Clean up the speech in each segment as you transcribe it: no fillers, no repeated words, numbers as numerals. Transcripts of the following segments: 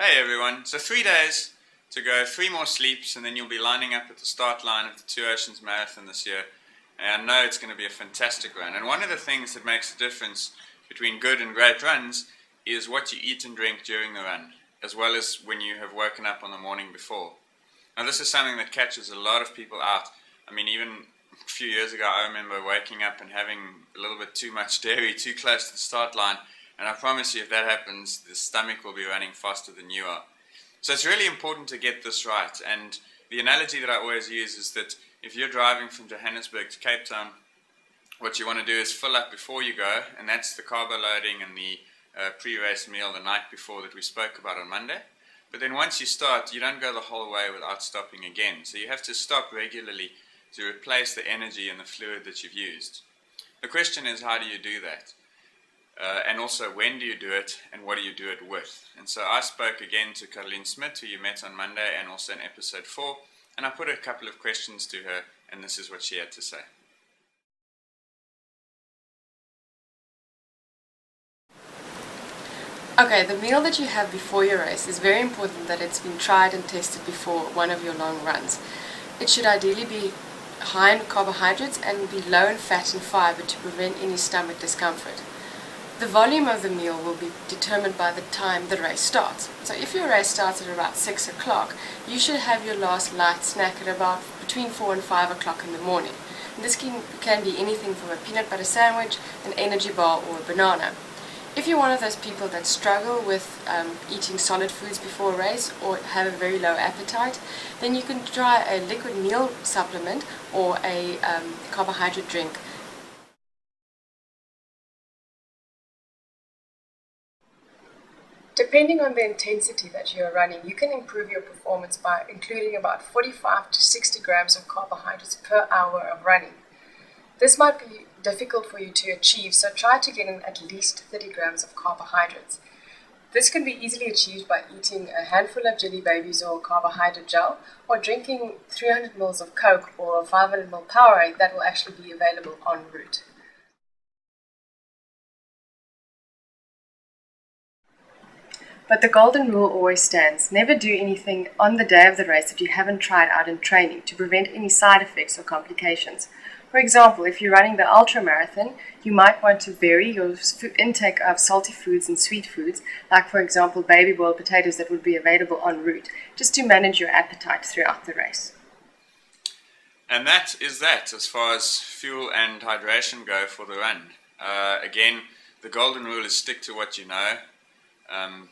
Hey everyone, so 3 days to go, 3 more sleeps, and then you'll be lining up at the start line of the Two Oceans Marathon this year. And I know it's going to be a fantastic run. And one of the things that makes the difference between good and great runs is what you eat and drink during the run, as well as when you have woken up on the morning before. Now this is something that catches a lot of people out. I mean, even a few years ago I remember waking up and having a little bit too much dairy too close to the start line. And I promise you, if that happens, the stomach will be running faster than you are. So it's really important to get this right. And the analogy that I always use is that if you're driving from Johannesburg to Cape Town, what you want to do is fill up before you go, and that's the carbo loading and the pre-race meal the night before that we spoke about on Monday. But then once you start, you don't go the whole way without stopping again. So you have to stop regularly to replace the energy and the fluid that you've used. The question is, how do you do that? And also, when do you do it, and what do you do it with? And so I spoke again to Caroline Smith, who you met on Monday, and also in episode 4, and I put a couple of questions to her, and this is what she had to say. Okay, the meal that you have before your race is very important that it's been tried and tested before one of your long runs. It should ideally be high in carbohydrates and be low in fat and fiber to prevent any stomach discomfort. The volume of the meal will be determined by the time the race starts. So if your race starts at about 6 o'clock, you should have your last light snack at about between 4 and 5 o'clock in the morning. And this can be anything from a peanut butter sandwich, an energy bar, or a banana. If you're one of those people that struggle with eating solid foods before a race or have a very low appetite, then you can try a liquid meal supplement or a carbohydrate drink. Depending on the intensity that you are running, you can improve your performance by including about 45 to 60 grams of carbohydrates per hour of running. This might be difficult for you to achieve, so try to get in at least 30 grams of carbohydrates. This can be easily achieved by eating a handful of Jelly Babies or carbohydrate gel, or drinking 300 ml of Coke or 500 ml Powerade that will actually be available en route. But the golden rule always stands. Never do anything on the day of the race that you haven't tried out in training to prevent any side effects or complications. For example, if you're running the ultra marathon, you might want to vary your intake of salty foods and sweet foods, like for example baby boiled potatoes that would be available en route, just to manage your appetite throughout the race. And that is that as far as fuel and hydration go for the run. Again, the golden rule is stick to what you know.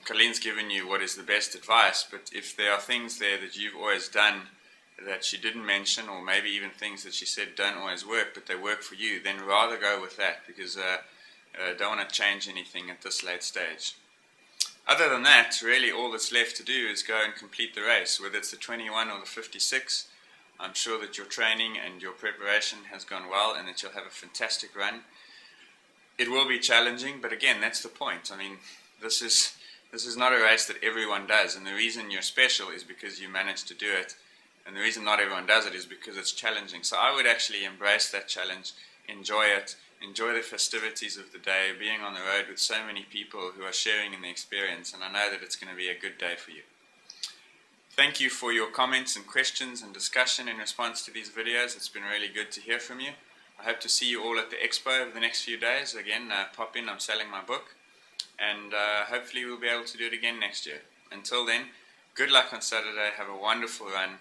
Colleen's given you what is the best advice, but if there are things there that you've always done that she didn't mention, or maybe even things that she said don't always work but they work for you, then rather go with that, because don't want to change anything at this late stage. Other than that, really all that's left to do is go and complete the race, whether it's the 21 or the 56. I'm sure that your training and your preparation has gone well and that you'll have a fantastic run. It will be challenging, but again, that's the point. I mean, this is not a race that everyone does, and the reason you're special is because you managed to do it, and the reason not everyone does it is because it's challenging. So I would actually embrace that challenge, enjoy it, enjoy the festivities of the day, being on the road with so many people who are sharing in the experience, and I know that it's going to be a good day for you. Thank you for your comments and questions and discussion in response to these videos. It's been really good to hear from you. I hope to see you all at the expo over the next few days. Again, pop in, I'm selling my book. And hopefully we'll be able to do it again next year. Until then, good luck on Saturday, have a wonderful run,